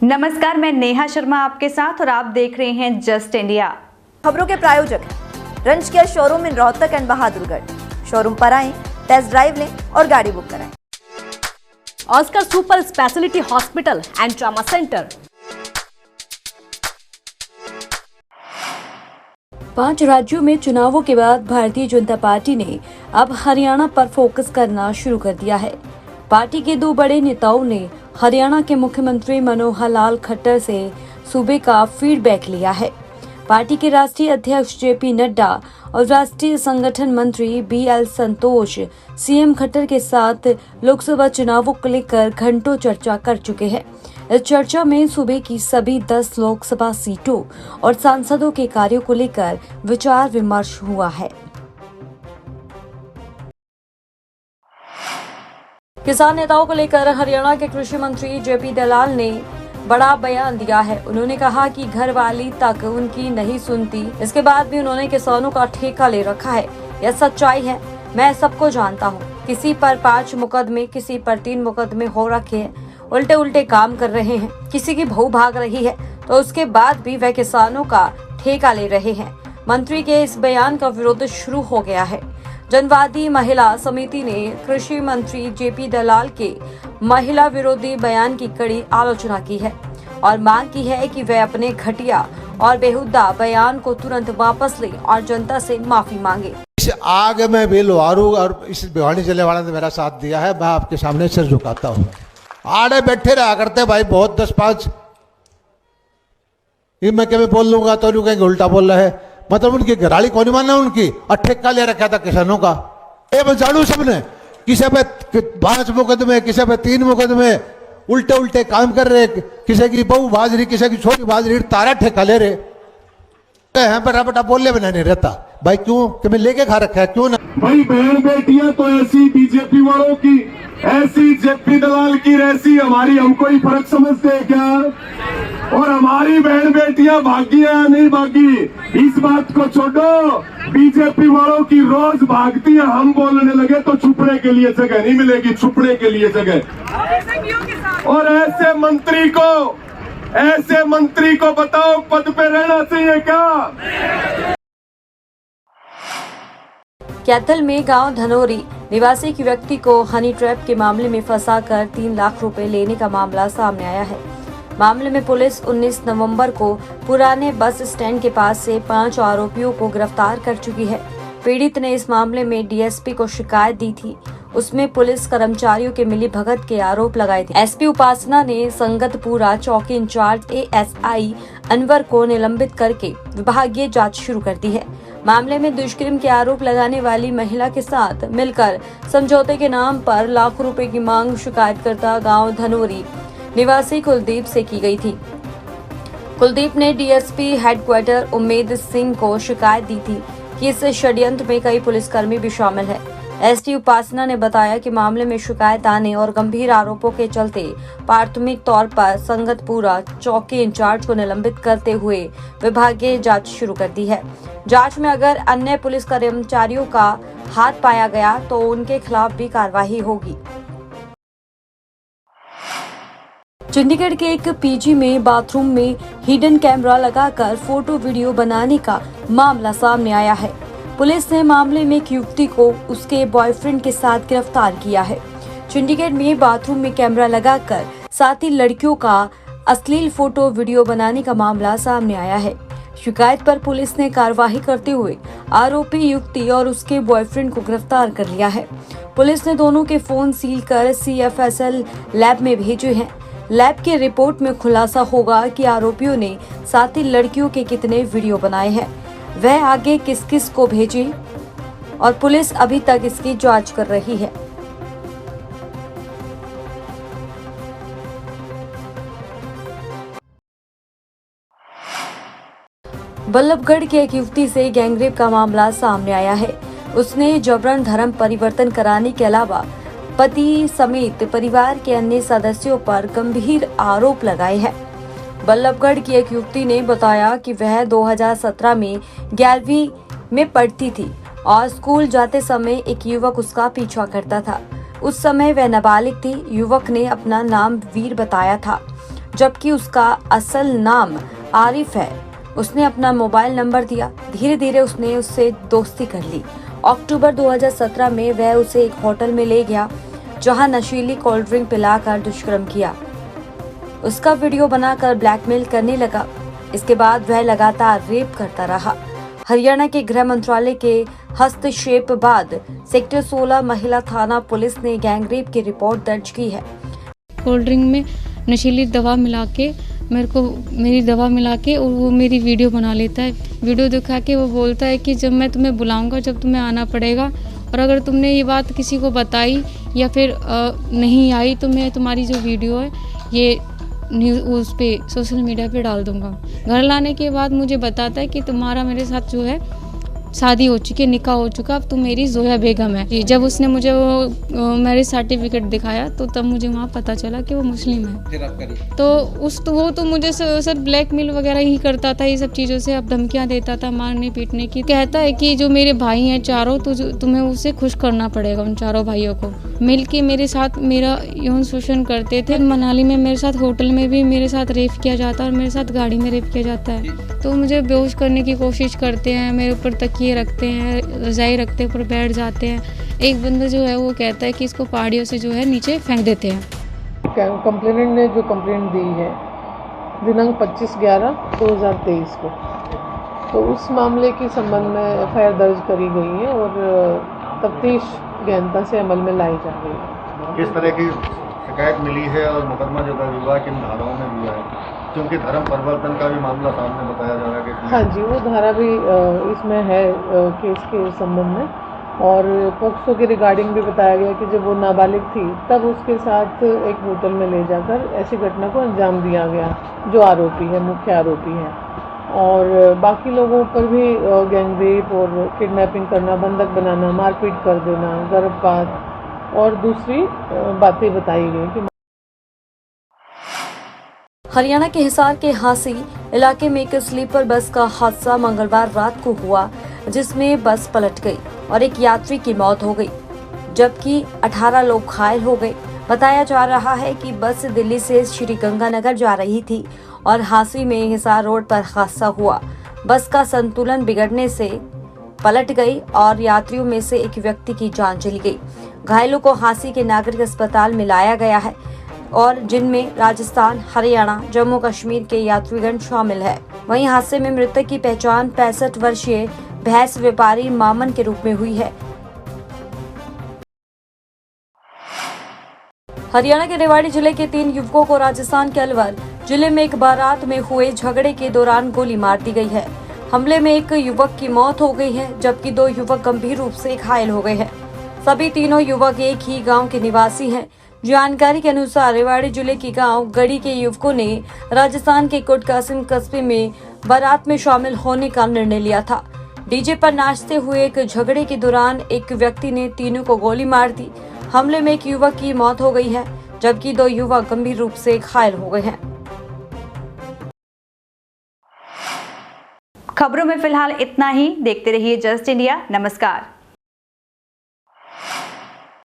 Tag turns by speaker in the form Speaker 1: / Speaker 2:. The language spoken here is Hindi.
Speaker 1: नमस्कार, मैं नेहा शर्मा आपके साथ और आप देख रहे हैं जस्ट इंडिया।
Speaker 2: खबरों के प्रायोजक हैं रंज care showroom in Rohtak and Bahadurgarh. Showroom पर आएं, टेस्ट ड्राइव लें और गाड़ी बुक कराएं।
Speaker 3: Oscar super speciality hospital and trauma centre.
Speaker 4: 5 राज्यों में चुनावों के बाद भारतीय जनता पार्टी ने अब हरियाणा पर फोकस करना शुरू कर दिया है। पार्टी के 2 बड़े नेताओं ने हरियाणा के मुख्यमंत्री मनोहर लाल खट्टर से सूबे का फीडबैक लिया है। पार्टी के राष्ट्रीय अध्यक्ष जेपी नड्डा और राष्ट्रीय संगठन मंत्री बीएल संतोष सीएम खट्टर के साथ लोकसभा चुनावों को लेकर घंटों चर्चा कर चुके हैं। इस चर्चा में सूबे की सभी 10 लोकसभा सीटों और सांसदों के कार्यों को लेकर विचार विमर्श हुआ है। किसान नेताओं को लेकर हरियाणा के कृषि मंत्री जेपी दलाल ने बड़ा बयान दिया है। उन्होंने कहा कि घरवाली तक उनकी नहीं सुनती, इसके बाद भी उन्होंने किसानों का ठेका ले रखा है। यह सच्चाई है, मैं सबको जानता हूँ। किसी पर 5 मुकदमे, किसी पर 3 मुकदमे हो रखे हैं, उल्टे उल्टे काम कर रहे हैं, किसी की बहू भाग रही है, तो उसके बाद भी वह किसानों का ठेका ले रहे हैं। मंत्री के इस बयान का विरोध शुरू हो गया है। जनवादी महिला समिति ने कृषि मंत्री जेपी दलाल के महिला विरोधी बयान की कड़ी आलोचना की है और मांग की है कि वे अपने घटिया और बेहुदा बयान को तुरंत वापस लें और जनता से माफी मांगे।
Speaker 5: इस आग में भी लोहारू और इस भिवानी जिले वाले ने मेरा साथ दिया है। मैं आपके सामने सिर झुकाता हूँ। आड़े बैठे रहा करते भाई, बहुत 10-5 मैं कभी बोल लूंगा तो लोग कहेंगे उल्टा बोल रहा है। मतलब उनकी घराली कौन माना, उनकी ठेका ले रखा था किसानों का। मैं जानू सबने, किसी पे 5 मुकदमे, किसी पे 3 मुकदमे, उल्टे उल्टे काम कर रहे, किसी की बहू भाज रही, किसी की छोटी भाज रही, तारा ठेका ले रहे। यहाँ पर रपटा बोलने बिना नहीं रहता भाई। क्यों कि मैं लेके खा रखा है, क्यों ना
Speaker 6: भाई। बहन बेटियां तो ऐसी बीजेपी वालों की, ऐसी जेपी दलाल की ऐसी हमारी, हमको ही फर्क समझते हैं क्या? और हमारी बहन बेटियां भागी है या नहीं भागी, इस बात को छोड़ो। बीजेपी वालों की रोज भागती है, हम बोलने लगे तो छुपने के लिए जगह नहीं मिलेगी, छुपने के लिए जगह। और ऐसे मंत्री को बताओ पद पे रहना चाहिए क्या?
Speaker 4: कैथल में गांव धनोरी निवासी एक व्यक्ति को हनी ट्रैप के मामले में फंसाकर 3 लाख रुपए लेने का मामला सामने आया है। मामले में पुलिस 19 नवंबर को पुराने बस स्टैंड के पास से 5 आरोपियों को गिरफ्तार कर चुकी है। पीड़ित ने इस मामले में डीएसपी को शिकायत दी थी। उसमें पुलिस कर्मचारियों के मिलीभगत के आरोप लगाए थे। एसपी उपासना ने संगतपुरा चौकी इंचार्ज एएसआई अनवर को निलंबित करके विभागीय जांच शुरू कर दी है। मामले में दुष्कर्म के आरोप लगाने वाली महिला के साथ मिलकर समझौते के नाम पर लाखों रुपए की मांग शिकायतकर्ता गांव धनोरी निवासी कुलदीप से की गई थी। कुलदीप ने डीएसपी हेडक्वार्टर उम्मेद सिंह को शिकायत दी थी कि इस षड्यंत्र में कई पुलिसकर्मी भी शामिल है। एसटी उपासना ने बताया कि मामले में शिकायत आने और गंभीर आरोपों के चलते प्राथमिक तौर पर संगतपुरा चौकी इंचार्ज को निलंबित करते हुए विभागीय जांच शुरू कर दी है। जांच में अगर अन्य पुलिस कर्मचारियों का हाथ पाया गया तो उनके खिलाफ भी कार्रवाई होगी। चंडीगढ़ के एक पीजी में बाथरूम में हिडन कैमरा लगाकर फोटो वीडियो बनाने का मामला सामने आया है। पुलिस ने मामले में एक युवती को उसके बॉयफ्रेंड के साथ गिरफ्तार किया है। चंडीगढ़ में बाथरूम में कैमरा लगाकर 7 लड़कियों का अश्लील फोटो वीडियो बनाने का मामला सामने आया है। शिकायत पर पुलिस ने कार्रवाई करते हुए आरोपी युवती और उसके बॉयफ्रेंड को गिरफ्तार कर लिया है। पुलिस ने दोनों के फोन सील कर CFSL लैब में भेजे हैं। लैब की रिपोर्ट में खुलासा होगा कि आरोपियों ने 7 लड़कियों के कितने वीडियो बनाए हैं, वह आगे किस किस को भेजे, और पुलिस अभी तक इसकी जांच कर रही है। बल्लभगढ़ की एक युवती से गैंगरेप का मामला सामने आया है। उसने जबरन धर्म परिवर्तन कराने के अलावा पति समेत परिवार के अन्य सदस्यों पर गंभीर आरोप लगाए हैं। बल्लभगढ़ की एक युवती ने बताया कि वह 2017 में 11वीं में पढ़ती थी और स्कूल जाते समय एक युवक उसका पीछा करता था। उस समय वह नाबालिग थी। युवक ने अपना नाम वीर बताया था। जबकि उसका असल नाम आरिफ है। उसने अपना मोबाइल नंबर दिया। धीरे धीरे उसने उससे दोस्ती कर ली। अक्टूबर 2017 में वह उसे एक होटल में ले गया जहां नशीली कोल्ड ड्रिंक पिलाकर दुष्कर्म किया। उसका वीडियो बनाकर ब्लैकमेल करने लगा। इसके बाद वह लगातार रेप करता रहा। हरियाणा के गृह मंत्रालय के हस्तक्षेप बाद सेक्टर 16 महिला थाना पुलिस ने गैंगरेप की रिपोर्ट दर्ज की है।
Speaker 7: कोल्ड ड्रिंक में नशीली दवा मिला के मेरी दवा मिला के और वो मेरी वीडियो बना लेता है। वीडियो दिखा के वो बोलता है कि जब मैं तुम्हें बुलाऊंगा, जब तुम्हें आना पड़ेगा, और अगर तुमने ये बात किसी को बताई या फिर नहीं आई तो मैं तुम्हारी जो वीडियो है ये न्यूज़ उस पे सोशल मीडिया पे डाल दूंगा। घर लाने के बाद मुझे बताता है कि तुम्हारा मेरे साथ जो है शादी हो चुकी है, निकाह हो चुका, अब तुम मेरी जोया बेगम है। जब उसने मुझे वो मैरिज सर्टिफिकेट दिखाया तो तब मुझे वहाँ पता चला कि वो मुस्लिम है। तो वो तो मुझे सर ब्लैकमेल वगैरह ही करता था, ये सब चीज़ों से अब धमकियाँ देता था मारने पीटने की। कहता है कि जो मेरे भाई हैं चारों, तो तुम्हें उसे खुश करना पड़ेगा, उन चारों भाइयों को मिल के मेरे साथ मेरा यौन शोषण करते थे। मनाली में मेरे साथ होटल में भी मेरे साथ रेप किया जाता है और मेरे साथ गाड़ी में रेप किया जाता है। तो मुझे बेहोश करने की कोशिश करते हैं, मेरे ऊपर तकिए रखते हैं, रजाई रखते हैं, ऊपर बैठ जाते हैं। एक बंदा जो है वो कहता है कि इसको पहाड़ियों से जो है नीचे फेंक देते हैं।
Speaker 8: कंप्लेनेंट ने जो कंप्लेंट दी है दिनांक 25/11/2023 को, तो उस मामले के संबंध में एफआईआर दर्ज करी गई है और तफ्तीश गहनता से अमल में लाई जा रही है।
Speaker 9: किस तरह की शिकायत मिली है और मुकदमा जो है विवाह किन धाराओं में हुआ है, क्योंकि धर्म परिवर्तन का भी मामला सामने बताया जा रहा है कि
Speaker 8: हाँ जी, वो धारा भी इसमें है केस के संबंध में। और पोक्सो के रिगार्डिंग भी बताया गया कि जब वो नाबालिग थी तब उसके साथ एक होटल में ले जाकर ऐसी घटना को अंजाम दिया गया जो आरोपी है, मुख्य आरोपी है। और बाकी लोगों पर भी गैंगरेप और किडनैपिंग करना, बंधक बनाना, मारपीट कर देना, गर्भपात और दूसरी बातें बताई गई कि
Speaker 4: हरियाणा के हिसार के हांसी इलाके में एक स्लीपर बस का हादसा मंगलवार रात को हुआ, जिसमें बस पलट गई और एक यात्री की मौत हो गई, जबकि 18 लोग घायल हो गए। बताया जा रहा है कि बस दिल्ली से श्री गंगानगर जा रही थी और हांसी में हिसार रोड पर हादसा हुआ। बस का संतुलन बिगड़ने से पलट गई और यात्रियों में से एक व्यक्ति की जान चली गई। घायलों को हांसी के नागरिक अस्पताल में लाया गया है और जिनमें राजस्थान, हरियाणा, जम्मू कश्मीर के यात्रीगण शामिल है। वहीं हादसे में मृतक की पहचान 65 वर्षीय भैंस व्यापारी मामन के रूप में हुई है। हरियाणा के रेवाड़ी जिले के 3 युवकों को राजस्थान के अलवर जिले में एक बारात में हुए झगड़े के दौरान गोली मार दी गई है। हमले में एक युवक की मौत हो गई है, जबकि 2 युवक गंभीर रूप से घायल हो गए हैं। सभी तीनों युवक एक ही गांव के निवासी हैं। जानकारी के अनुसार रेवाड़ी जिले के गांव गढ़ी के युवकों ने राजस्थान के कोट कासिम कस्बे में बारात में शामिल होने का निर्णय लिया था। डीजे पर नाचते हुए एक झगड़े के दौरान एक व्यक्ति ने तीनों को गोली मार दी। हमले में एक युवक की मौत हो गई है, जबकि 2 युवक गंभीर रूप से घायल हो गए हैं।
Speaker 1: खबरों में फिलहाल इतना ही। देखते रहिए जस्ट इंडिया। नमस्कार।